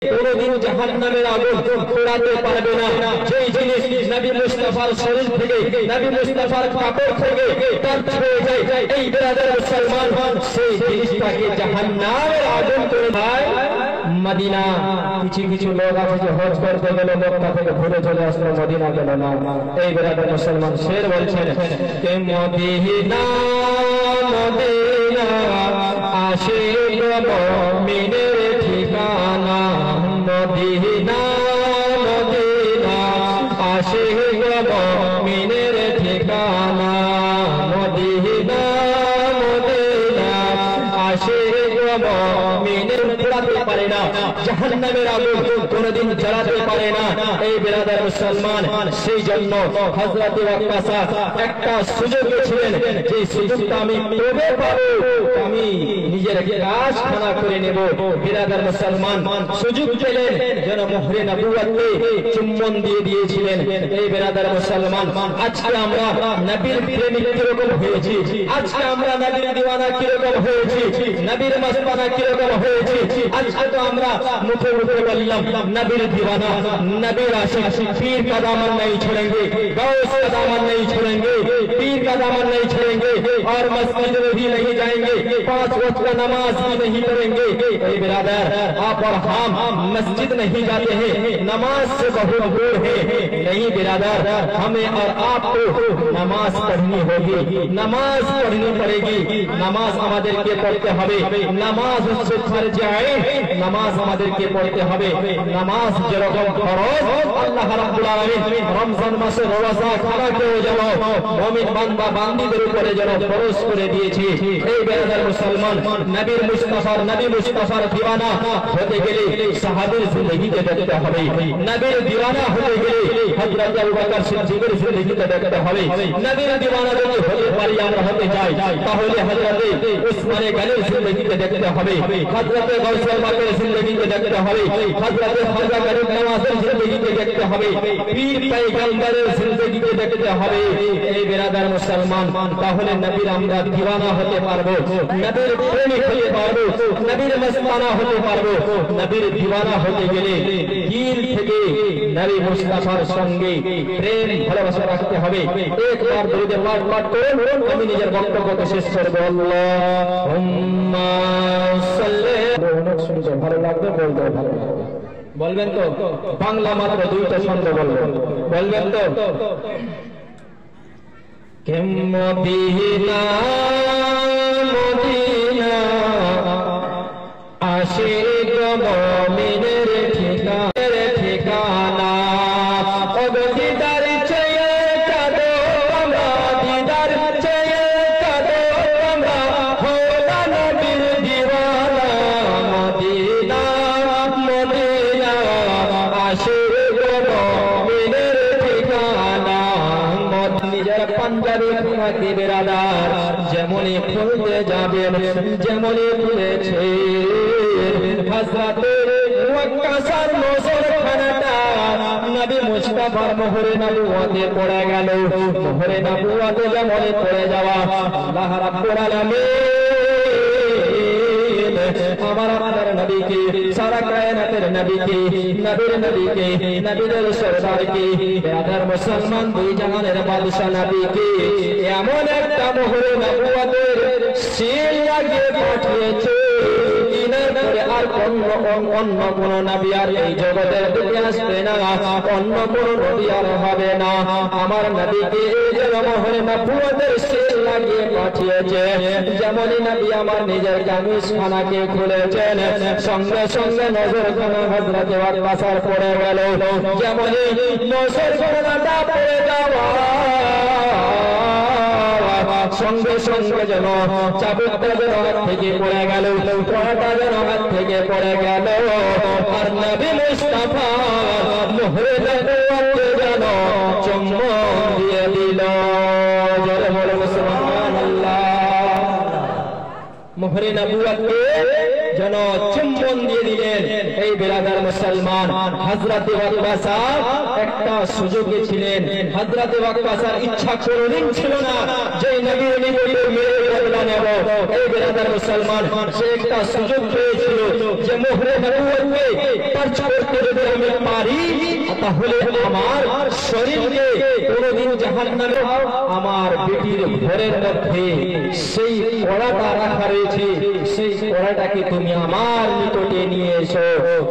কোনদিন জাহান্নামের আগুন পোড়াতে পারবে না। যেই জিনিস নবী মুস্তাফার শরীর থেকে, নবী মুস্তাফার কাপড় থেকে তার ছুঁয়ে যায়, এই বিরাদার মুসলমান, সেই জিনিসটাকে জাহান্নামের আগুন করে দেয়। মদিনা কিছু কিছু লোক আছে যে হজ করতে গেলে মক্কা থেকে ঘুরে চলে আসলো, মদিনা গেল না। এই বিরাদার মুসলমান শের বলছেন কে মদিনা মদিনা আশিক মুমিনের ঠিকানা, মদিনা মদিনা আশিক মুমিনের ঠিকানা, মদিনা মদিনা আশিক মুমিনের পোড়াতে পারে না, জাহান্নামের আগুন কোনদিন জ্বালাতে পারে না। এই বিরাদার মুসলমান, সেই জন্য হযরত ওয়াক্কাসা একটা সুযোগ ছিলেন, যে সুযোগটা আমি কবে পাবো, আমি নিজের কাজ খানা করে নেব। বিরাদার মুসলমান সুযোগ পেলেন, যেন মোহরে নবুয়তকে চুম্বন দিয়ে দিয়েছিলেন। এই বিরাদার মুসলমান, আজকে আমরা নবীর প্রেমিক কিরকম হয়েছি, আজকে আমরা নবীর দিওয়ানা কিরকম হয়েছি, নবীর মস্তানা কিরকম হয়েছি। আজকে তো আমরা মুখে মুখে বললাম नबीर दीवाना, नबीर आशिक, पीर का दामन नहीं छोड़ेंगे, गौस का दामन नहीं छोड़ेंगे, पीर का दामन नहीं छोड़ेंगे, और मस्जिद में भी नहीं जाएंगे, 5 वक्त का नमाज भी नहीं पढ़ेंगे। बिरादर, आप और हम मस्जिद नहीं जाते हैं, नमाज से बहुत दूर है। नहीं बिरादर, हमें और आपको नमाज पढ़नी होगी, नमाज पढ़नी पड़ेगी। नमाज हमारे के पढ़ते हवे, नमाज उससे फर्ज है, नमाज हमारे के पढ़ते हवे। নামাজ যেরকম ফরজ, আল্লাহ রাব্বুল আলামিন রমজান মাসে রোজা খানাকেও যেন মুমিন বান্দা বান্দীদের উপরে যেন ফরজ করে দিয়েছে। এই বেরাদার মুসলমান, নবীর মুস্তাফার, নবী মুস্তাফার দিওয়ানা হতে গেলে সাহাবীর জিন্দেগিতে দেখতে হবে, নবীর দিওয়ানা হতে গেলে হযরত আবু বকর সিদ্দিকের জিন্দেগিতে দেখতে হবে। নবীর দিওয়ানা যদি হতে পারি, আমরা হতে চাই, তাহলে হযরত উসমান গনির জিন্দেগিতে দেখতে হবে, হযরত গাউসুল বাকের জিন্দেগিতে দেখতে হবে, हजरत खाजा गरीब नवाज़ের जिंदगीতে দেখতে হবে, পীর পয়গম্বরের জিন্দেগিতে দেখতে হবে। এই বিরাদার মুসলমান, তাহলে নবীর আমরা দিওয়ানা হতে পারবো, নবীর প্রেমিক হতে পারবো, নবীর মস্তানা হতে পারবো। নবীর দিওয়ানা হতে গেলে দিল থেকে নবী মুস্তাফার সঙ্গে প্রেম ভালোবাসা রাখতে হবে। একবার দরুদ পাঠ করুন, আমি নিজের বক্তব্যকে শেষ করব। আল্লাহুম্মা সাল্লি, শুনতে ভালো লাগবে, বলতে ভালো লাগবে, বলবেন তো? বাংলা মাত্র 2টা ছন্দ বলবেন, বলবেন তো? কে মদিনা মদিনা আশিক মুমিনের ঠিকানা, ও দিদার চেয়ে কাঁদো আমরা, দিদার চেয়ে কাঁদো আমরা, হোলা নবীর দিওয়ানা, মদিনা মদিনা আশিক মুমিনের ঠিকানা। নিজের পাঞ্জাবি খুঁড়াতে বেরাদার, যেমনই খুলতে যাবেন, যেমনই খুলেছে হযরত ওয়াক্কাসার নজরখানাটা নবী মুস্তাফার মোহরে নবুয়তে পড়ে গেল। মোহরে নবুয়তে যেমনই পড়ে যাওয়া, আল্লাহ রাব্বুল আলামিন আমার আপনার নবীকে, সারা কায়নাতের নবীকে, নবীর নবীকে, নবীদের সরদারকে, বিরাদার মুসলমান, 2 জাহানের বাদশা নবীকে এমন একটা মোহরে নবুয়তের সিল লাগিয়ে পাঠিয়েছে, আর অন্য কোন নবী আর এই জগতের দিকে আসবে না, অন্য কোন নবী আর হবে না। আমার নবীকে যেন মোহরে নবুয়তের সিল লাগিয়ে পাঠিয়েছে। যেমনই নবী আমার নিজের কামিজ খানাকে খুলেছেন, সঙ্গে সঙ্গে নজরখানা হযরত ওয়াক্কাসার পড়ে গেল। যেমনই নজরখানাটা পড়ে যাওয়া, সঙ্গে সঙ্গে যেন চাবুকটা যেন হাত থেকে পড়ে গেল, পড়াটা যেন হাত থেকে পড়ে গেল, আর নবী মুস্তাফা মোহরে নবুয়তে যেন চুম্বন দিয়ে দিল। জোরে বলো সুবহানাল্লাহ। মোহরে নবুয়তকে যেন চুম্বন দিয়ে দিলেন। এই বিরাদার মুসলমান, হযরতে ওয়াক্কাসা একটা সুযোগে ছিলেন। হযরতে ওয়াক্কাসার ইচ্ছা কোনদিন ছিল না যে নবীর নিকটে মেরে বদলা নেব। এই বিরাদার মুসলমান, সে একটা সুযোগ পেয়েছিল যে মোহরে নবুয়তকে টাচ করতে যদি আমি পারি তাহলে আমার শরীরকে কোনদিন জাহান্নামে, আমার বেটির ঘরের মধ্যে সেই কড়াটা রাখা রয়েছে, সেই কড়াটাকে তুমি আমার নিকটে নিয়ে এসো।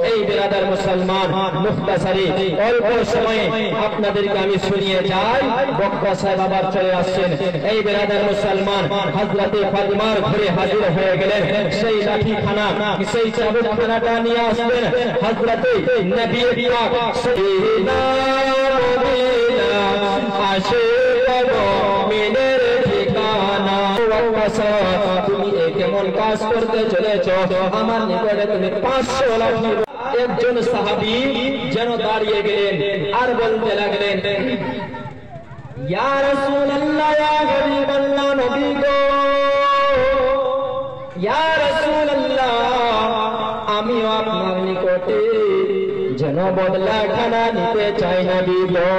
এই বিরাদার মুসলমান, মুখতাসারে অল্প সময়ে আপনাদেরকে আমি শুনিয়ে যাই। বক্তা সাহেব আবার চলে আসছেন। এই বিরাদার মুসলমান, হযরতে ফাতিমার ঘরে হাজির হয়ে গেলেন। সেই লাঠিখানা, সেই চাবুকখানাটা নিয়ে আসলেন হযরতে নবী পাক সাইয়্যিদনা মদিনা আশিক মুমিনের ঠিকানা। ওয়াক্কাসা, তুমি কেমন কাজ করতে চলেছ? আমার নিকটে তুমি 500 লাঠি। একজন সাহাবী যেন দাঁড়িয়ে গেলেন আর বলতে লাগলেন, ইয়া রাসূলুল্লাহ, ইয়া হাবিবাল্লাহ, নবী গো, ইয়া রাসূলুল্লাহ, আমিও আপনার নিকটে যেন বদলা খানা নিতে চাই নবী গো।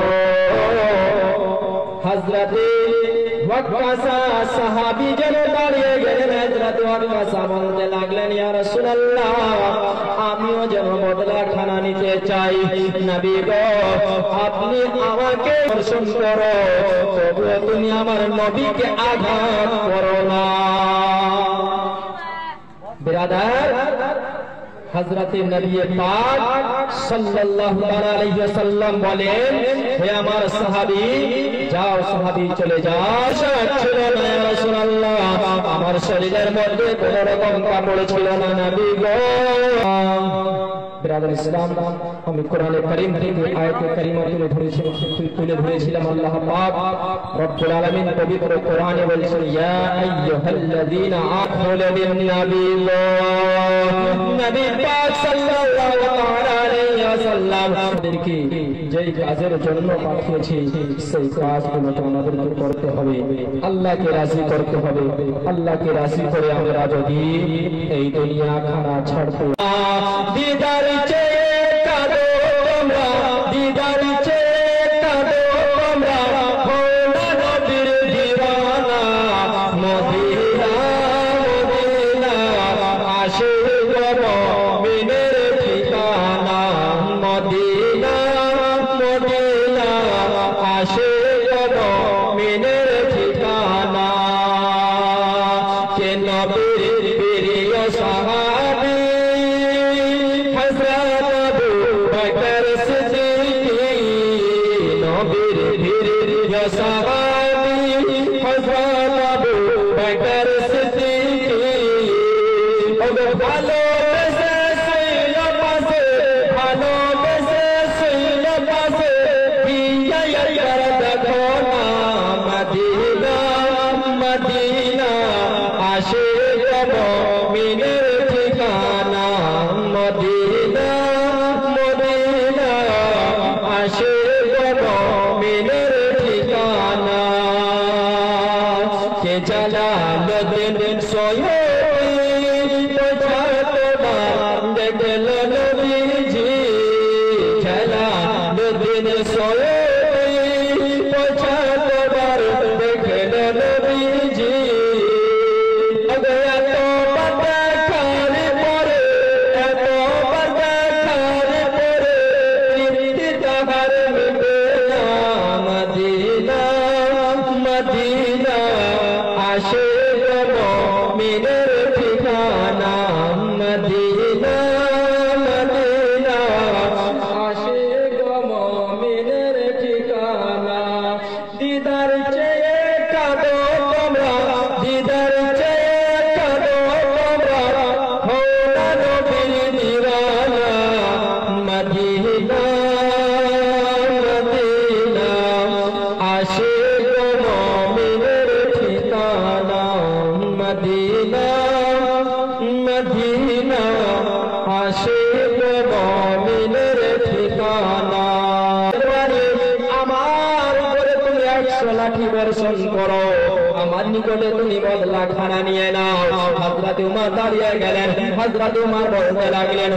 হযরতে ওয়াক্কাসা সাহাবী যেন দাঁড়িয়ে গেলেন। হযরতে ওয়াক্কাসা বলতে লাগলেন, ইয়া রাসূলুল্লাহ, আমিও যেন বদলা খানা নিতে চাই নবী গো। আপনি আমাকে দর্শন করো, তবুও তুমি আমার নবীকে আঘাত করো না। বিরাদার, হযরতে নবী পাক সাল্লাল্লাহু আলাইহি ওয়াসাল্লাম বলেন, হে আমার সাহাবী, যাও সাহাবী চলে যাও। ছিল না ইয়া রাসূলুল্লাহ, আমার শরীরের মধ্যে কোনো রকম কাপড় ছিল না নবী গো। বিরাদার ইসলাম, আমি কোরআনে কারীম থেকে আয়াতে কারীমা তুলে ধরেছিলাম। আল্লাহ পাক রব্বুল আলামিন পবিত্র কোরআনে বলেছেন, ইয়া আইয়ুহাল্লাযীনা আমানু বিন-নাবিয়্যি, নবী পাক সাল্লাল্লাহু আলাইহি ওয়াসাল্লাম আমাদেরকে যেই কাজের জন্য পাঠিয়েছে সেই কাজগুলো আমাদেরকে করতে হবে, আল্লাহকে রাজি করতে হবে। আল্লাহকে রাজি করে আমরা যদি এই দুনিয়া খানা ছাড়বো, দিদার চেয়ে কাঁদো তোমরা, দিদার চেয়ে কাঁদো তোমরা, মওলা নবীর দিওয়ানা, মদিনা মদিনা আশিক মুমিনের ঠিকানা, মদিনা মদিনা আশিক মুমিনের ঠিকানা। কে নবীর প্রিয় সাহাবী আমার নিকটে তুমি বদলা খানা নিয়ে নাও। হযরত উমর দাঁড়িয়ে গেলেন। হযরত উমর বলতে লাগলেন